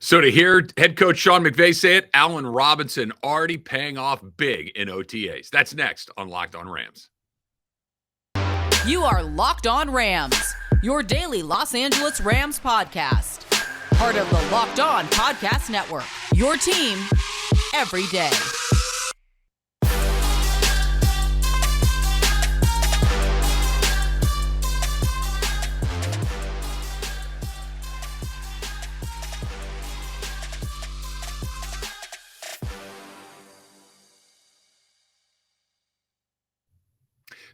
So to hear head coach Sean McVay say it, Allen Robinson already paying off big in OTAs. That's next on Locked On Rams. You are Locked On Rams, your daily Los Angeles Rams podcast. Part of the Locked On Podcast Network, your team every day.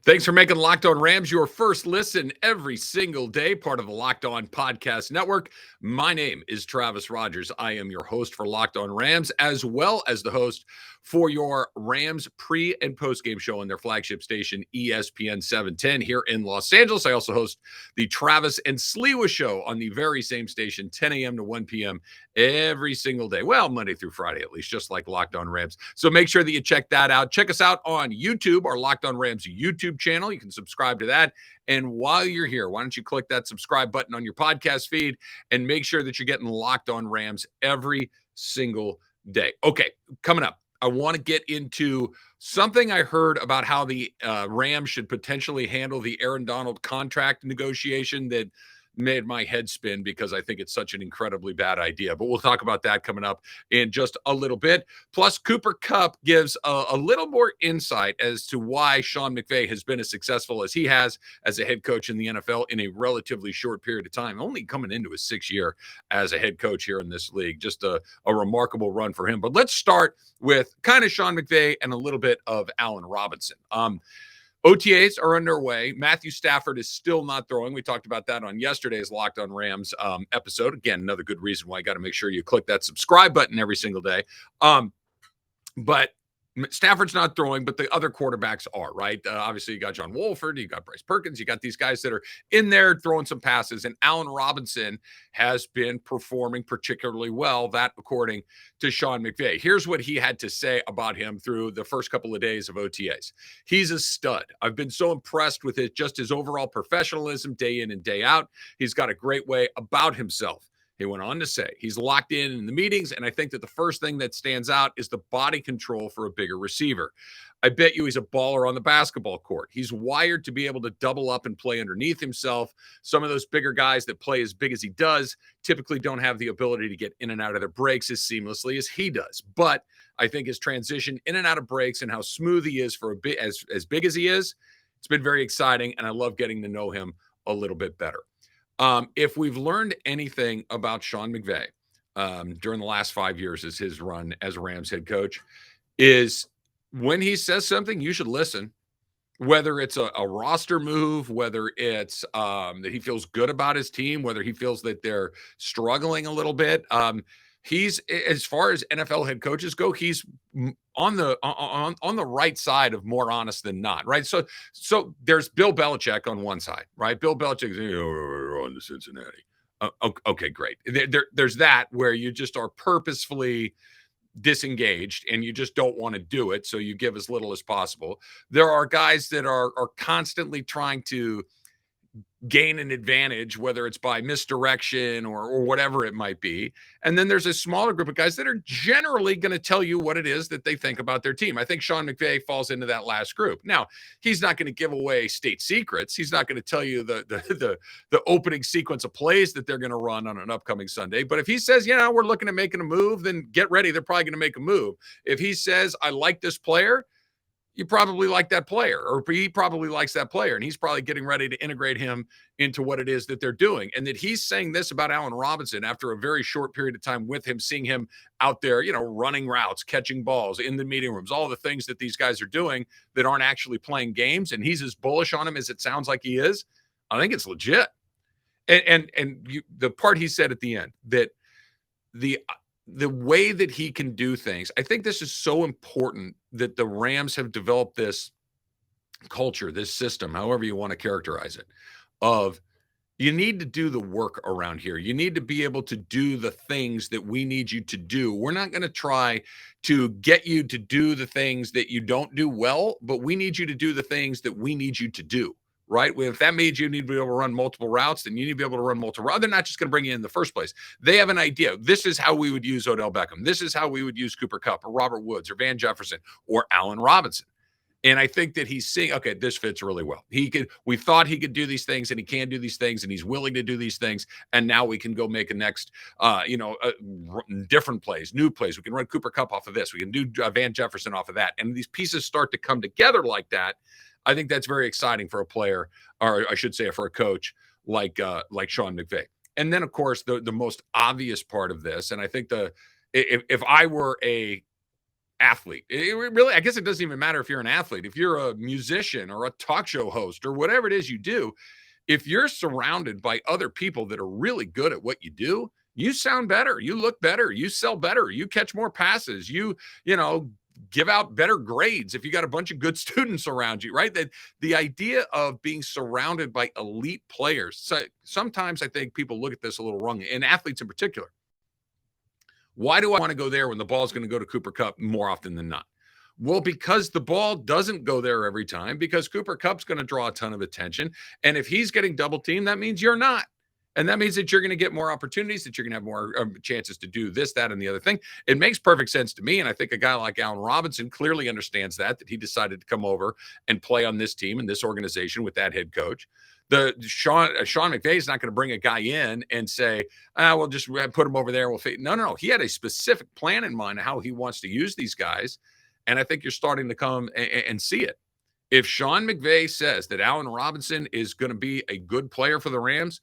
Thanks for making Locked On Rams your first listen every single day, part of the Locked On Podcast Network. My name is Travis Rogers. I am your host for Locked On Rams, as well as the host for your Rams pre- and post-game show on their flagship station, ESPN 710 here in Los Angeles. I also host the Travis and Sliwa show on the very same station, 10 a.m. to 1 p.m. every single day. Well, Monday through Friday, at least, just like Locked On Rams. So make sure that you check that out. Check us out on YouTube, our Locked On Rams YouTube channel. You can subscribe to that. And while you're here, why don't you click that subscribe button on your podcast feed and make sure that you're getting Locked On Rams every single day. Okay, coming up, I want to get into something I heard about how the Rams should potentially handle the Aaron Donald contract negotiation that made my head spin because I think it's such an incredibly bad idea. But we'll talk about that coming up in just a little bit. Plus, Cooper Kupp gives a little more insight as to why Sean McVay has been as successful as he has as a head coach in the NFL in a relatively short period of time, only coming into his 6th year as a head coach here in this league. Just a remarkable run for him. But let's start with kind of Sean McVay and a little bit of Allen Robinson. OTAs are underway. Matthew Stafford is still not throwing. We talked about that on yesterday's Locked On Rams episode. Again, another good reason why you got to make sure you click that subscribe button every single day. But Stafford's not throwing, but the other quarterbacks are, right? Obviously, you got John Wolford, you got Bryce Perkins, you got these guys that are in there throwing some passes, and Allen Robinson has been performing particularly well, that according to Sean McVay. Here's what he had to say about him through the first couple of days of OTAs. He's a stud. I've been so impressed with his overall professionalism day in and day out. He's got a great way about himself. He went on to say he's locked in the meetings, and I think that the first thing that stands out is the body control for a bigger receiver. I bet you he's a baller on the basketball court. He's wired to be able to double up and play underneath himself. Some of those bigger guys that play as big as he does typically don't have the ability to get in and out of their breaks as seamlessly as he does. But I think his transition in and out of breaks and how smooth he is for a bit as big as he is, it's been very exciting, and I love getting to know him a little bit better. If we've learned anything about Sean McVay during the last 5 years as his run as Rams head coach, is when he says something, you should listen. Whether it's a roster move, whether it's that he feels good about his team, whether he feels that they're struggling a little bit. He's, as far as NFL head coaches go, he's on the right side of more honest than not, right? So there's Bill Belichick on one side, right? Bill Belichick, we're on to Cincinnati. Okay, great. There's that where you just are purposefully disengaged and you just don't want to do it, so you give as little as possible. There are guys that are constantly trying to gain an advantage, whether it's by misdirection or whatever it might be. And then there's a smaller group of guys that are generally going to tell you what it is that they think about their team. I think Sean McVay falls into that last group. Now, he's not going to give away state secrets. He's not going to tell you the opening sequence of plays that they're going to run on an upcoming Sunday. But if he says, we're looking at making a move, then get ready. They're probably going to make a move. If he says, I like this player, you probably like that player, or he probably likes that player, and he's probably getting ready to integrate him into what it is that they're doing. And that he's saying this about Allen Robinson after a very short period of time with him, seeing him out there, running routes, catching balls in the meeting rooms, all the things that these guys are doing that aren't actually playing games, and he's as bullish on him as it sounds like he is. I think it's legit. And the part he said at the end, that the way that he can do things, I think this is so important that the Rams have developed this culture, this system, however you want to characterize it, of you need to do the work around here. You need to be able to do the things that we need you to do. We're not going to try to get you to do the things that you don't do well, but we need you to do the things that we need you to do. right? If that means you need to be able to run multiple routes, then you need to be able to run multiple routes. They're not just going to bring you in the first place. They have an idea. This is how we would use Odell Beckham. This is how we would use Cooper Kupp or Robert Woods or Van Jefferson or Allen Robinson. And I think that he's seeing, okay, this fits really well. We thought he could do these things, and he can do these things, and he's willing to do these things. And now we can go make a next, different plays, new plays. We can run Cooper Kupp off of this. We can do Van Jefferson off of that. And these pieces start to come together like that. I think that's very exciting for a player, or I should say for a coach like Sean McVay. And then, of course, the most obvious part of this, and I think if I were a athlete, I guess it doesn't even matter if you're an athlete. If you're a musician or a talk show host or whatever it is you do, if you're surrounded by other people that are really good at what you do, you sound better, you look better, you sell better, you catch more passes, you give out better grades if you got a bunch of good students around you, right? That the idea of being surrounded by elite players. So sometimes I think people look at this a little wrong, and athletes in particular. Why do I want to go there when the ball's going to go to Cooper Kupp more often than not? Well, because the ball doesn't go there every time, because Cooper Kupp's going to draw a ton of attention. And if he's getting double teamed, that means you're not. And that means that you're going to get more opportunities, that you're going to have more chances to do this, that, and the other thing. It makes perfect sense to me. And I think a guy like Allen Robinson clearly understands that he decided to come over and play on this team and this organization with that head coach. Sean McVay is not going to bring a guy in and say, we'll just put him over there. No. He had a specific plan in mind of how he wants to use these guys. And I think you're starting to come and see it. If Sean McVay says that Allen Robinson is going to be a good player for the Rams,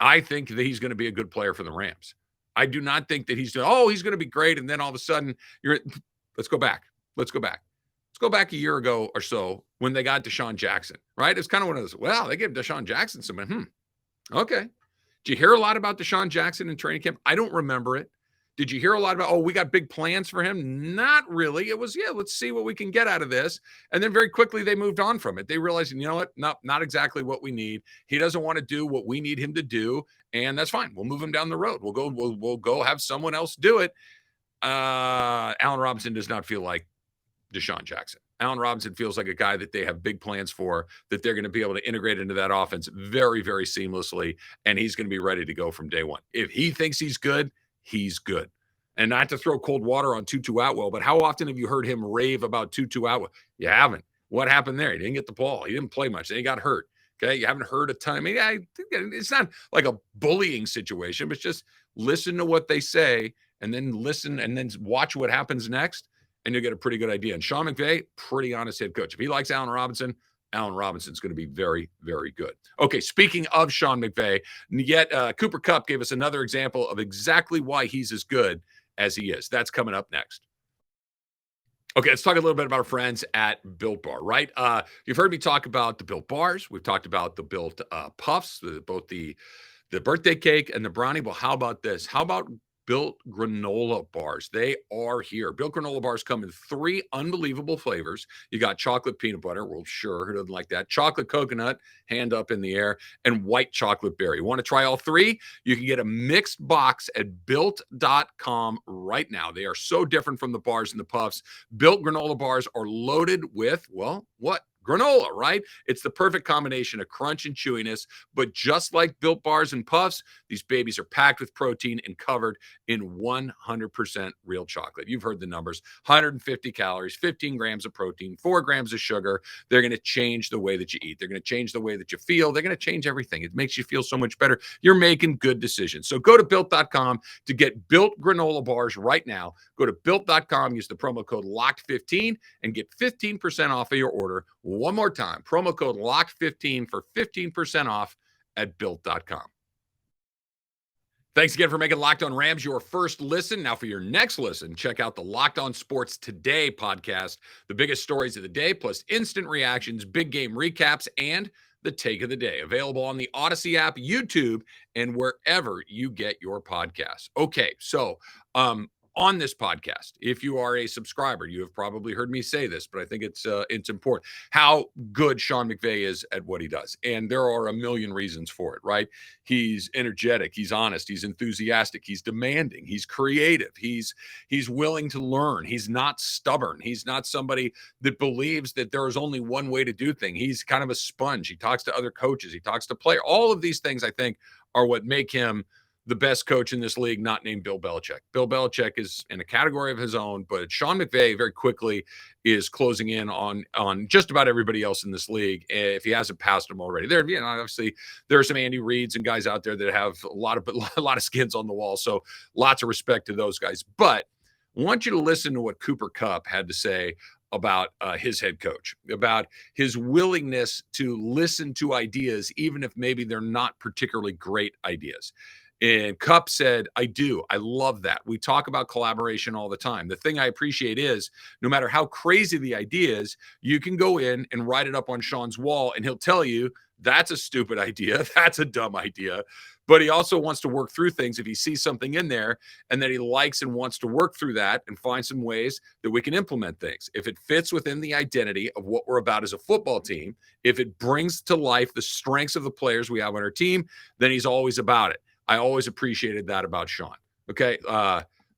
I think that he's going to be a good player for the Rams. I do not think that he's going to be great. And then all of a sudden let's go back. Let's go back a year ago or so when they got Deshaun Jackson, right? It's kind of one of those, they gave Deshaun Jackson some, okay. Did you hear a lot about Deshaun Jackson in training camp? I don't remember it. Did you hear a lot about, we got big plans for him? Not really. It was, let's see what we can get out of this. And then very quickly they moved on from it. They realized, you know what? No, not exactly what we need. He doesn't want to do what we need him to do. And that's fine. We'll move him down the road. We'll go have someone else do it. Allen Robinson does not feel like Deshaun Jackson. Allen Robinson feels like a guy that they have big plans for, that they're going to be able to integrate into that offense very, very seamlessly, and he's going to be ready to go from day one. If he thinks he's good, he's good. And not to throw cold water on Tutu Atwell, but how often have you heard him rave about Tutu Atwell? You haven't. What happened there? He didn't get the ball. He didn't play much. Then he got hurt. Okay, you haven't heard a ton. I mean, I think it's not like a bullying situation, but just listen to what they say and then listen and then watch what happens next, and you'll get a pretty good idea. And Sean McVay, pretty honest head coach. If he likes Allen Robinson's going to be very, very good. Okay, speaking of Sean McVay, yet Cooper Kupp gave us another example of exactly why he's as good as he is. That's coming up next. Okay, let's talk a little bit about our friends at Built Bar, right? You've heard me talk about the Built Bars. We've talked about the Built Puffs, both the birthday cake and the brownie. Well, how about this? How about Built granola bars? They are here. Built granola bars come in 3 unbelievable flavors. You got chocolate peanut butter. Well, sure, who doesn't like that? Chocolate coconut, hand up in the air, and white chocolate berry. Want to try all 3? You can get a mixed box at built.com right now. They are so different from the bars and the puffs. Built granola bars are loaded with, well, what? Granola, right? It's the perfect combination of crunch and chewiness, but just like Built Bars and Puffs, these babies are packed with protein and covered in 100% real chocolate. You've heard the numbers: 150 calories, 15 grams of protein, 4 grams of sugar. They're going to change the way that you eat. They're going to change the way that you feel. They're going to change everything. It makes you feel so much better. You're making good decisions. So go to Built.com to get Built granola bars right now. Go to Built.com, use the promo code LOCKED15 and get 15% off of your order. One more time, promo code LOCKED15 for 15% off at Built.com. Thanks again for making Locked On Rams your first listen. Now for your next listen, check out the Locked On Sports Today podcast. The biggest stories of the day, plus instant reactions, big game recaps, and the take of the day. Available on the Odyssey app, YouTube, and wherever you get your podcasts. Okay, so on this podcast, if you are a subscriber, you have probably heard me say this, but I think it's important how good Sean McVay is at what he does. And there are a million reasons for it, right? He's energetic, he's honest, he's enthusiastic, he's demanding, he's creative, he's willing to learn, he's not stubborn, he's not somebody that believes that there is only one way to do things. He's kind of a sponge. He talks to other coaches, he talks to players. All of these things, I think, are what make him the best coach in this league, not named Bill Belichick. Bill Belichick is in a category of his own, but Sean McVay very quickly is closing in on just about everybody else in this league, if he hasn't passed him already. There, obviously there are some Andy Reids and guys out there that have a lot of skins on the wall, so lots of respect to those guys. But I want you to listen to what Cooper Kupp had to say about his head coach, about his willingness to listen to ideas, even if maybe they're not particularly great ideas. And Kupp said, I love that. We talk about collaboration all the time. The thing I appreciate is no matter how crazy the idea is, you can go in and write it up on Sean's wall and he'll tell you that's a stupid idea. That's a dumb idea. But he also wants to work through things if he sees something in there and that he likes and wants to work through that and find some ways that we can implement things. If it fits within the identity of what we're about as a football team, if it brings to life the strengths of the players we have on our team, then he's always about it. I always appreciated that about Sean. Okay,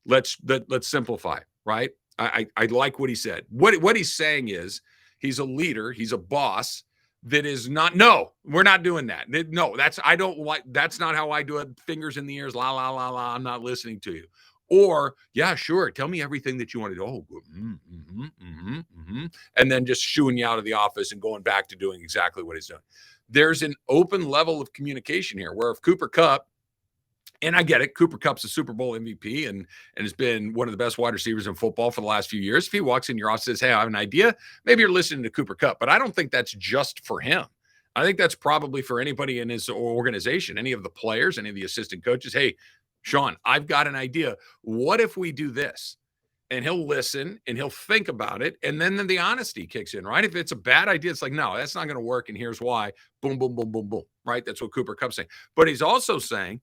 let's simplify, right? I like what he said. What he's saying is he's a leader, he's a boss that is not. No, we're not doing that. No, I don't like. That's not how I do it. Fingers in the ears, la la la la. I'm not listening to you. Or yeah, sure. Tell me everything that you want to do. Oh, and then just shooing you out of the office and going back to doing exactly what he's doing. There's an open level of communication here where if Cooper Kupp. And I get it. Cooper Kupp's a Super Bowl MVP and has been one of the best wide receivers in football for the last few years. If he walks in your office and says, hey, I have an idea, maybe you're listening to Cooper Kupp. But I don't think that's just for him. I think that's probably for anybody in his organization, any of the players, any of the assistant coaches. Hey, Sean, I've got an idea. What if we do this? And he'll listen and he'll think about it. And then the honesty kicks in, right? If it's a bad idea, it's like, no, that's not going to work. And here's why. Boom, boom, boom, boom, boom. Right? That's what Cooper Kupp's saying. But he's also saying,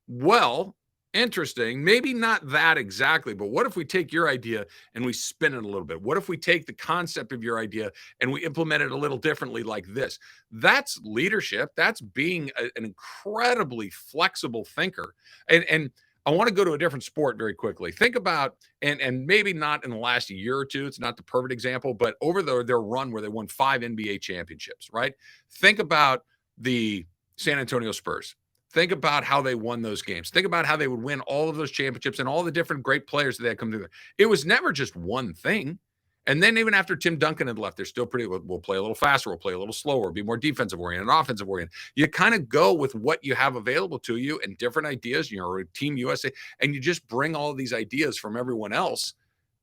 well, interesting. Maybe not that exactly, but what if we take your idea and we spin it a little bit? What if we take the concept of your idea and we implement it a little differently like this? That's leadership. That's being an incredibly flexible thinker. And I want to go to a different sport very quickly. Think about, and maybe not in the last year or two, it's not the perfect example, but over their run where they won 5 NBA championships, right? Think about the San Antonio Spurs. Think about how they won those games. Think about how they would win all of those championships and all the different great players that they had come through. It was never just one thing. And then even after Tim Duncan had left, they're still we'll play a little faster, we'll play a little slower, be more defensive oriented, offensive oriented. You kind of go with what you have available to you and different ideas. You're a Team USA, and you just bring all of these ideas from everyone else.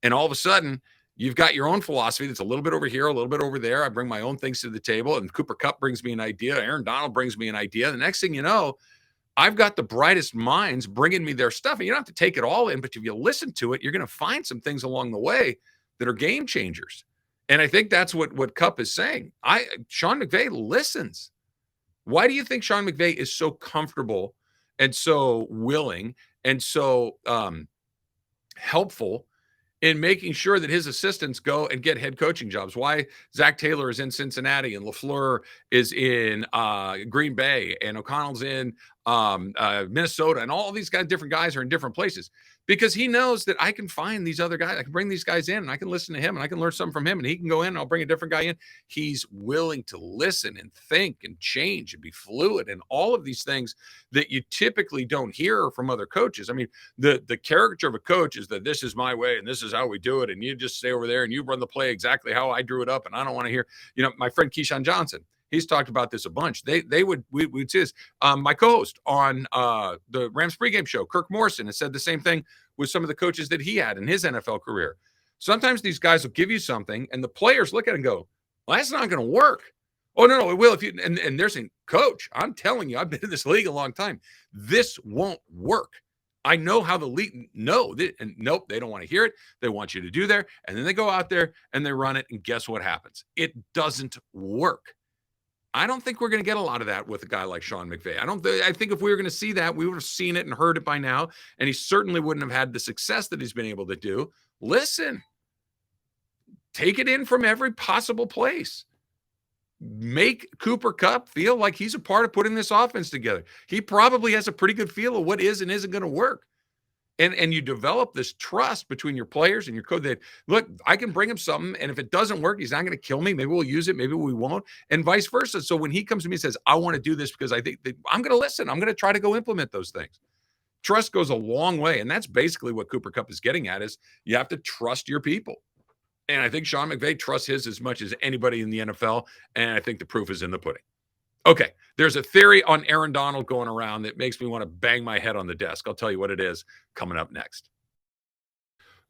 And all of a sudden, you've got your own philosophy that's a little bit over here, a little bit over there. I bring my own things to the table, and Cooper Kupp brings me an idea. Aaron Donald brings me an idea. The next thing you know, I've got the brightest minds bringing me their stuff. And you don't have to take it all in, but if you listen to it, you're going to find some things along the way that are game changers. And I think that's what Kupp is saying. Sean McVay listens. Why do you think Sean McVay is so comfortable and so willing and so helpful in making sure that his assistants go and get head coaching jobs? Why Zach Taylor is in Cincinnati and LaFleur is in Green Bay and O'Connell's in Minnesota, and all these different guys are in different places, because he knows that I can find these other guys. I can bring these guys in and I can listen to him and I can learn something from him, and he can go in and I'll bring a different guy in. He's willing to listen and think and change and be fluid and all of these things that you typically don't hear from other coaches. I mean, the caricature of a coach is that this is my way and this is how we do it, and you just stay over there and you run the play exactly how I drew it up, and I don't want to hear, my friend Keyshawn Johnson, he's talked about this a bunch. We'd say this. My co-host on the Rams pregame show, Kirk Morrison, has said the same thing with some of the coaches that he had in his NFL career. Sometimes these guys will give you something, and the players look at it and go, well, that's not going to work. Oh, no, it will. And they're saying, Coach, I'm telling you, I've been in this league a long time. This won't work. I know how the league, and nope, they don't want to hear it. They want you to do there. And then they go out there and they run it, and guess what happens? It doesn't work. I don't think we're going to get a lot of that with a guy like Sean McVay. I think if we were going to see that, we would have seen it and heard it by now, and he certainly wouldn't have had the success that he's been able to do. Listen, take it in from every possible place. Make Cooper Kupp feel like he's a part of putting this offense together. He probably has a pretty good feel of what is and isn't going to work. And you develop this trust between your players and your coach that, look, I can bring him something, and if it doesn't work, he's not going to kill me. Maybe we'll use it, maybe we won't, and vice versa. So when he comes to me and says, I want to do this because I think that I'm going to listen, I'm going to try to go implement those things. Trust goes a long way, and that's basically what Cooper Kupp is getting at, is you have to trust your people. And I think Sean McVay trusts his as much as anybody in the NFL, and I think the proof is in the pudding. Okay, there's a theory on Aaron Donald going around that makes me want to bang my head on the desk. I'll tell you what it is coming up next.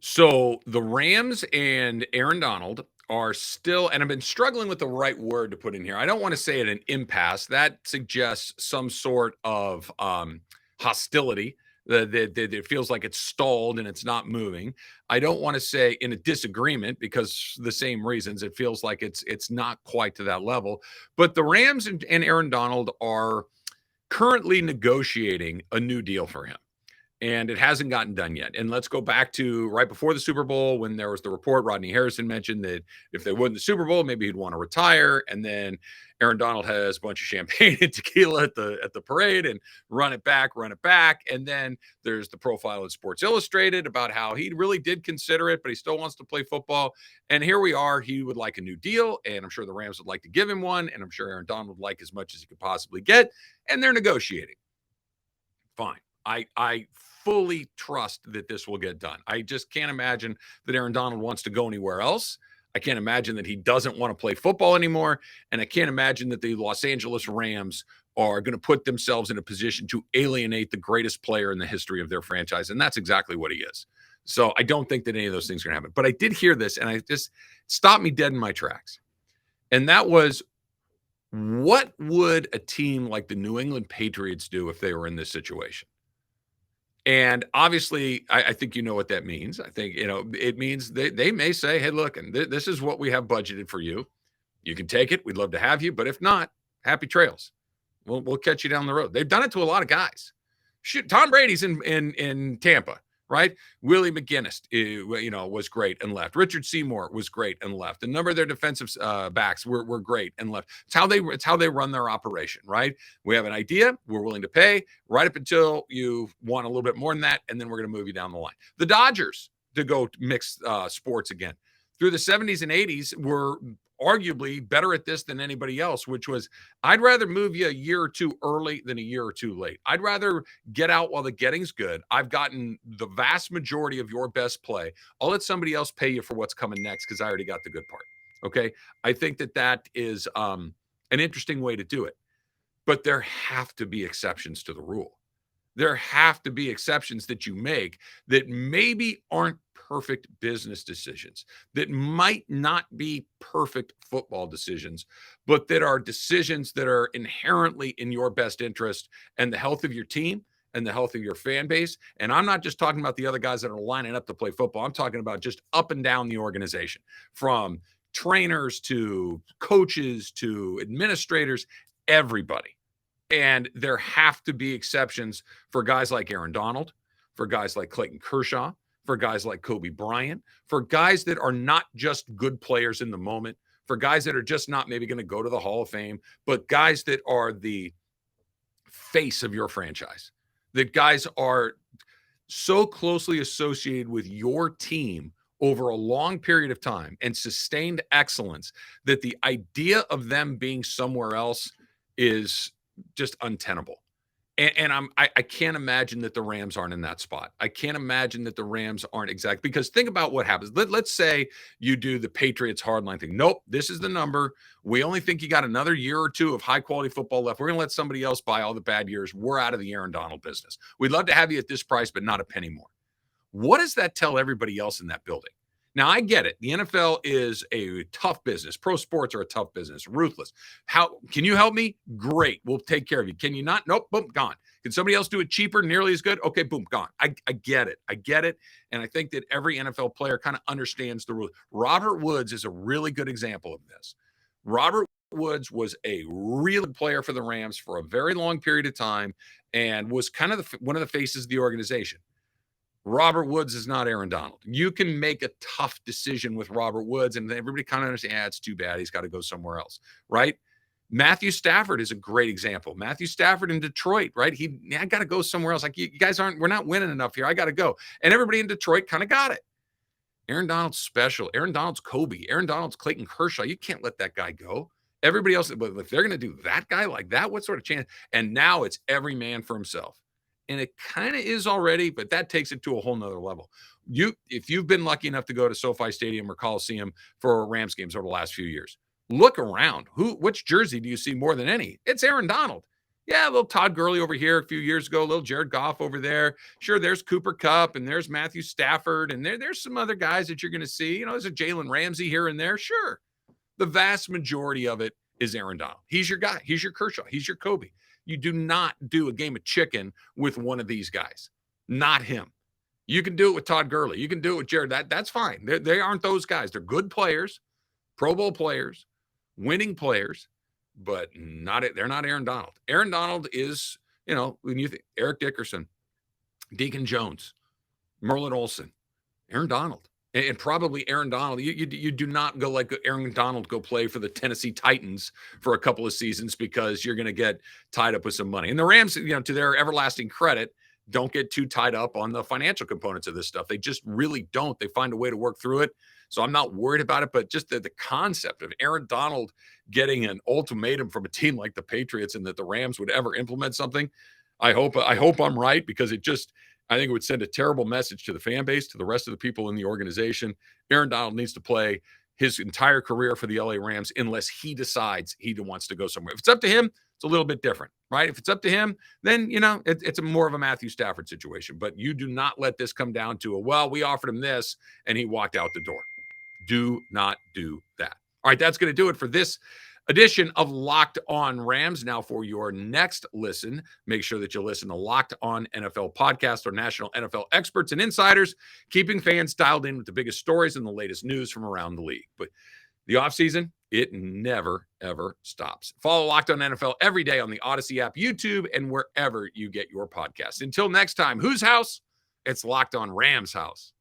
So the Rams and Aaron Donald are still, and I've been struggling with the right word to put in here. I don't want to say it an impasse. That suggests some sort of hostility. That it feels like it's stalled and it's not moving. I don't want to say in a disagreement, because the same reasons. It feels like it's not quite to that level. But the Rams and Aaron Donald are currently negotiating a new deal for him, and it hasn't gotten done yet. And let's go back to right before the Super Bowl, when there was the report Rodney Harrison mentioned that if they won the Super Bowl, maybe he'd want to retire. And then Aaron Donald has a bunch of champagne and tequila at the parade and run it back. And then there's the profile in Sports Illustrated about how he really did consider it, but he still wants to play football. And here we are. He would like a new deal, and I'm sure the Rams would like to give him one, and I'm sure Aaron Donald would like as much as he could possibly get, and they're negotiating. Fine. I fully trust that this will get done. I just can't imagine that Aaron Donald wants to go anywhere else. I can't imagine that he doesn't want to play football anymore. And I can't imagine that the Los Angeles Rams are going to put themselves in a position to alienate the greatest player in the history of their franchise. And that's exactly what he is. So I don't think that any of those things are going to happen. But I did hear this, and I just stopped me dead in my tracks. And that was, what would a team like the New England Patriots do if they were in this situation? And obviously, I think you know what that means. I think, it means they may say, hey, look, and this is what we have budgeted for you. You can take it. We'd love to have you. But if not, happy trails. We'll catch you down the road. They've done it to a lot of guys. Shoot, Tom Brady's in Tampa, right? Willie McGinnis, was great and left. Richard Seymour was great and left. A number of their defensive backs were great and left. It's how they run their operation, right? We have an idea. We're willing to pay right up until you want a little bit more than that, and then we're going to move you down the line. The Dodgers, to go mix sports again, through the 70s and 80s, were arguably better at this than anybody else, which was, I'd rather move you a year or two early than a year or two late. I'd rather get out while the getting's good. I've gotten the vast majority of your best play. I'll let somebody else pay you for what's coming next because I already got the good part. Okay. I think that is an interesting way to do it, but there have to be exceptions to the rule. There have to be exceptions that you make that maybe aren't perfect business decisions, that might not be perfect football decisions, but that are decisions that are inherently in your best interest and the health of your team and the health of your fan base. And I'm not just talking about the other guys that are lining up to play football. I'm talking about just up and down the organization, from trainers to coaches to administrators, everybody. And there have to be exceptions for guys like Aaron Donald, for guys like Clayton Kershaw, for guys like Kobe Bryant, for guys that are not just good players in the moment, for guys that are just not maybe going to go to the Hall of Fame, but guys that are the face of your franchise, that guys are so closely associated with your team over a long period of time and sustained excellence that the idea of them being somewhere else is just untenable. And I can't imagine that the Rams aren't in that spot. I can't imagine that the Rams aren't exact, because think about what happens. Let's say you do the Patriots hardline thing. Nope, this is the number. We only think you got another year or two of high quality football left. We're going to let somebody else buy all the bad years. We're out of the Aaron Donald business. We'd love to have you at this price, but not a penny more. What does that tell everybody else in that building? Now, I get it. The NFL is a tough business. Pro sports are a tough business, ruthless. How can you help me? Great. We'll take care of you. Can you not? Nope. Boom, gone. Can somebody else do it cheaper, nearly as good? Okay, boom, gone. I get it. I get it. And I think that every NFL player kind of understands the rules. Robert Woods is a really good example of this. Robert Woods was a real player for the Rams for a very long period of time and was kind of one of the faces of the organization. Robert Woods is not Aaron Donald. You can make a tough decision with Robert Woods, and everybody kind of understands, it's too bad. He's got to go somewhere else, right? Matthew Stafford is a great example. Matthew Stafford in Detroit, right? I got to go somewhere else. Like, you guys we're not winning enough here. I got to go. And everybody in Detroit kind of got it. Aaron Donald's special. Aaron Donald's Kobe. Aaron Donald's Clayton Kershaw. You can't let that guy go. Everybody else, but if they're going to do that guy like that, what sort of chance? And now it's every man for himself. And it kind of is already, but that takes it to a whole nother level. If you've been lucky enough to go to SoFi Stadium or Coliseum for Rams games over the last few years, look around. Which jersey do you see more than any? It's Aaron Donald. Yeah, a little Todd Gurley over here a few years ago, a little Jared Goff over there. Sure, there's Cooper Kupp and there's Matthew Stafford, and there's some other guys that you're going to see. You know, there's a Jalen Ramsey here and there. Sure. The vast majority of it is Aaron Donald. He's your guy. He's your Kershaw. He's your Kobe. You do not do a game of chicken with one of these guys. Not him. You can do it with Todd Gurley. You can do it with Jared. That's fine. They aren't those guys. They're good players, Pro Bowl players, winning players, but they're not Aaron Donald. Aaron Donald is, when you think Eric Dickerson, Deacon Jones, Merlin Olsen, Aaron Donald. And probably Aaron Donald, you do not go like Aaron Donald go play for the Tennessee Titans for a couple of seasons because you're going to get tied up with some money. And the Rams, to their everlasting credit, don't get too tied up on the financial components of this stuff. They just really don't. They find a way to work through it. So I'm not worried about it, but just the concept of Aaron Donald getting an ultimatum from a team like the Patriots and that the Rams would ever implement something, I hope I'm right, because I think it would send a terrible message to the fan base, to the rest of the people in the organization. Aaron Donald needs to play his entire career for the LA Rams unless he decides he wants to go somewhere. If it's up to him, it's a little bit different, right? If it's up to him, then, it's more of a Matthew Stafford situation. But you do not let this come down to we offered him this and he walked out the door. Do not do that. All right, that's going to do it for this edition of Locked On Rams. Now, for your next listen, make sure that you listen to Locked On NFL Podcast, our national NFL experts and insiders, keeping fans dialed in with the biggest stories and the latest news from around the league. But the offseason, it never, ever stops. Follow Locked On NFL every day on the Odyssey app, YouTube, and wherever you get your podcasts. Until next time, whose house? It's Locked On Rams house.